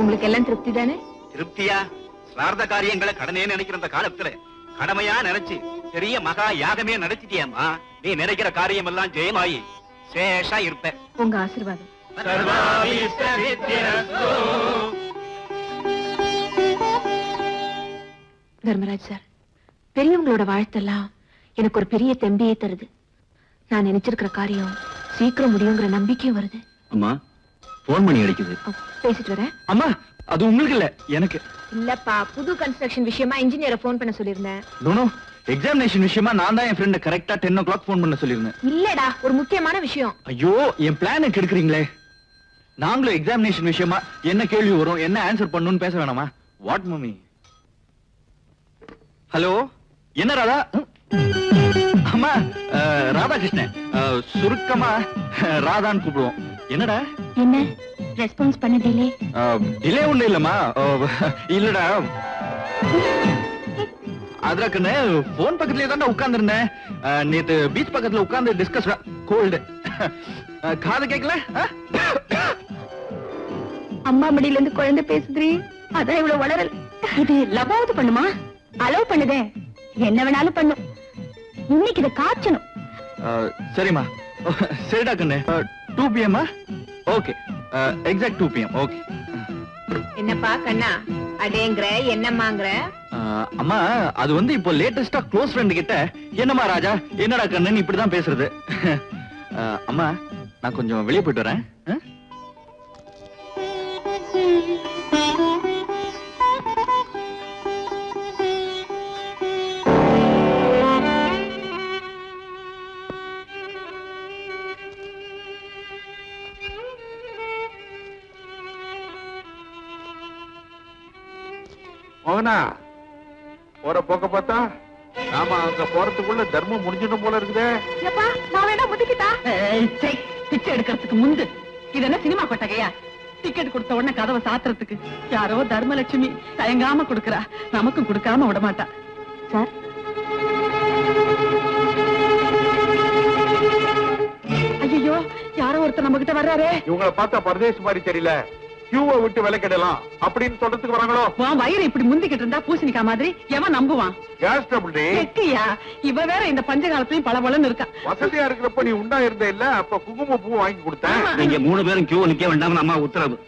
உங்களுக்கு எல்லாம் திருப்தி தானே? திருப்தியா? ஸ்ரார்த்த காரியங்களை கடனே நினைக்கிற அந்த காலத்துல கடமையா நினைச்சு பெரிய மகா யாகமே நடத்திட்டியாமா. நீ நினைக்கிற காரியம் எல்லாம் ஜெயமாயி சேஷா இருப்ப. உங்க ஆசீர்வாதம். தர்மராஜ் சார், பெரியவங்களோட வாழ்த்தெல்லாம் எனக்கு ஒரு பெரிய தெம்பியை தருது. நான் நினைச்சிருக்கிற காரியம் சீக்கிரம் முடியுங்கிற நம்பிக்கையும் வருது. அம்மா போன் பண்ணி அடிக்குது. பேசிட்டு வரேன். அம்மா அது உங்களுக்கு இல்ல, எனக்கு. இல்லப்பா, புது கன்ஸ்ட்ரக்ஷன் விஷயமா இன்ஜினியரை போன் பண்ண சொல்லிருந்தேன். எக்ஸாமினேஷன் விஷயமா நான் தான் என் ஃப்ரெண்ட் கரெக்டா 10 o'clock போன் பண்ண சொல்லிருந்தேன். இல்லடா, ஒரு முக்கியமான விஷயம். ஐயோ, என் பிளான் கெடுக்குறீங்களே. நாங்களும் எக்ஸாமினேஷன் விஷயமா என்ன கேள்வி வரும், என்ன ஆன்சர் பண்ணணும்னு பேச வேணாமா? What mummy? ஹலோ, என்ன ராதா? அம்மா, ராதாகிருஷ்ணன். சுருக்கமா ராதான்னு கூப்பிடுவோம். என்னடா? என்ன ரெஸ்பான்ஸ் பண்ண டிலே? டிலே ஒண்ணு இல்லம்மா. இல்லடா, அதற்குன்னு போன் பக்கத்துலயே தான் உட்கார்ந்து இருந்தேன். நேத்து பீச் பக்கத்துல உட்கார்ந்து டிஸ்கஸ். கோல்டு காது கேட்கல. அம்மா மடியில இருந்து குழந்தை பேசுதுரி, அதான் இவ்வளவு வளரல். இது லவாவது பண்ணுமா? அலோவ் பண்ணுதே, என்ன வேணாலும் பண்ணும். இன்னைக்கு இதை காய்ச்சணும். சரிம்மா, சரிடா கண்ணு. 2 PM? Okay, exact 2 PM. Okay. என்னப்பா கண்ணா அடேங்கற, என்னம்மாங்கற? அம்மா, அது வந்து இப்போ லேட்டஸ்டா க்ளோஸ் ஃப்ரெண்ட் கிட்ட என்னம்மா ராஜா, என்னடா கண்ணன் இப்படிதான் பேசுறது. அம்மா, நான் கொஞ்சம் வெளியே போயிட்டு வரேன். மோகனா, போற போக்க பார்த்தா நாம அங்க போறதுக்குள்ள தர்மம் முடிஞ்சிடும் போல இருக்குதே. ஏப்பா, நான் வேணா முதிக்கிட்டா? பிச்சை எடுக்கிறதுக்கு முந்து இது என்ன சினிமா கொட்டகையா? டிக்கெட் கொடுத்த உடனே கதவை சாத்துறதுக்கு யாரோ தர்மலட்சுமி தயங்காம கொடுக்கறா, நமக்கும் கொடுக்காம விட மாட்டா. சார், ஐயோ, யாரோ ஒருத்தர் நம்ம கிட்ட வர்றாரே. இவங்களை பார்த்தா பரதேசி மாதிரி தெரியல. கியூவை விட்டு விலை கிடைக்கலாம் அப்படின்னு சொல்றதுக்கு வராங்களோ? வயிறு இப்படி முந்திக்கிட்டு இருந்தா பூசணிக்கா மாதிரி எவன் நம்புவான்? Gas trouble. இவ வேற இந்த பஞ்ச காலத்துலயும் பளபளன்னு இருக்கா. வசதியா இருக்கிறப்ப நீ உண்டா இருந்த இல்ல, அப்ப குங்கும பூ வாங்கி கொடுத்தேன். நீங்க 3 பேரும் கியூ நிக்க வேண்டாம், அம்மா உத்தரவு.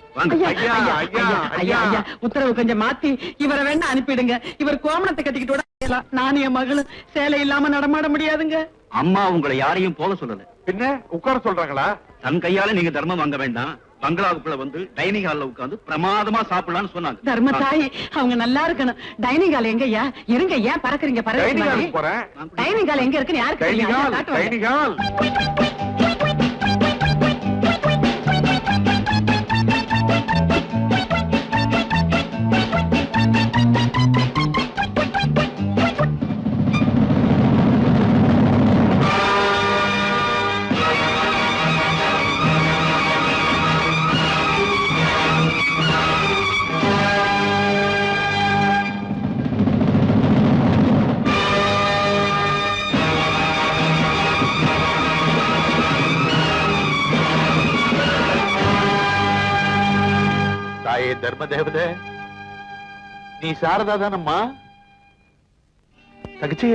உத்தரவு கொஞ்சம் மாத்தி இவரை வேணா அனுப்பிடுங்க. இவர் கோமணத்தை கட்டிக்கிட்டு விட நானும் என் மகளும் சேலை இல்லாம நடமாட முடியாதுங்க. அம்மா உங்களை யாரையும் போக சொல்லல. பின்ன உட்கார சொல்றாங்களா? தன் கையால நீங்க தர்மம் வாங்க வேண்டாம், பங்களாவுக்குள்ள வந்து டைனிங் ஹால்ல உட்கார்ந்து பிரமாதமா சாப்பிடலாம்னு சொன்னாங்க. தர்ம தாய், அவங்க நல்லா இருக்கணும். டைனிங் ஹால் எங்க ஐயா? இருங்க, ஏன் பறக்குறீங்க? டைனிங் ஹால் போறேன். டைனிங் ஹால் எங்க இருக்குன்னு யாருக்கு தெரியும்? Dining hall. தர்ம தேவதே, நீ சாரதா தானம்மா? தகச்சி,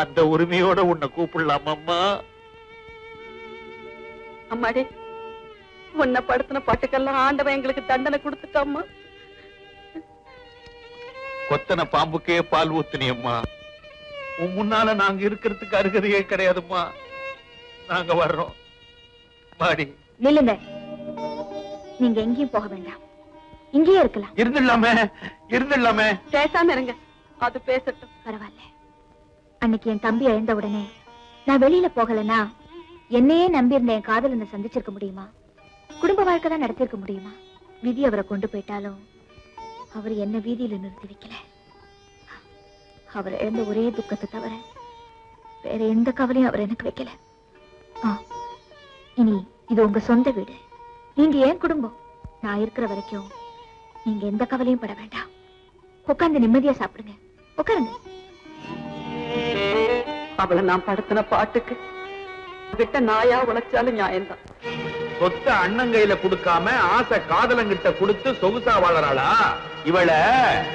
அந்த உரிமையோட உன்னை கூப்பிடலாமா? அம்மாடி, உன்னை படுத்தின பாட்டுக்கெல்லாம் ஆண்டவன் எங்களுக்கு தண்டனை கொடுத்துட்டாம்மா. கொத்தன பாம்புக்கே பால் ஊத்துனியம்மா. உன் முன்னால நாங்க இருக்கிறதுக்கு அருகதையே கிடையாதும்மா. நாங்க வர்றோம். மாடி நில்லுங்க, நீங்க எங்கேயும் போக வேண்டாம், இங்கேயே இருக்கலாம். இருந்துடலாமே. பேசாம இருங்க, அது பேசட்டும். பரவாயில்ல. அன்னைக்கு என் தம்பி இழந்த உடனே நான் வெளியில போகலன்னா என்னையே நம்பி இருந்த என் காதலனை சந்திச்சிருக்க முடியுமா? குடும்ப வாழ்க்கை தான் நடத்திருக்க முடியுமா? விதி அவரை கொண்டு போயிட்டாலும் அவர் என்ன வீதியில நிறுத்தி வைக்கல. அவர் இழந்த ஒரே துக்கத்தை தவிர வேற எந்த கவலையும் அவர் எனக்கு வைக்கல. இனி இது உங்க சொந்த வீடு, நீங்க ஏன் குடும்பம். நான் இருக்கிற வரைக்கும் நீங்க எந்த கவலையும் பட வேண்டாம். உட்கார்ந்து நிம்மதியா சாப்பிடுங்க. உட்காருங்க. அவளை நான் படுத்தின பாட்டுக்கு விட்ட நாயா உழைச்சாலும் நியாயம்தான். சொத்த அண்ணன் கையில கொடுக்காம ஆசை காதலங்கிட்ட கொடுத்து சொகுசா வாழறாளா இவள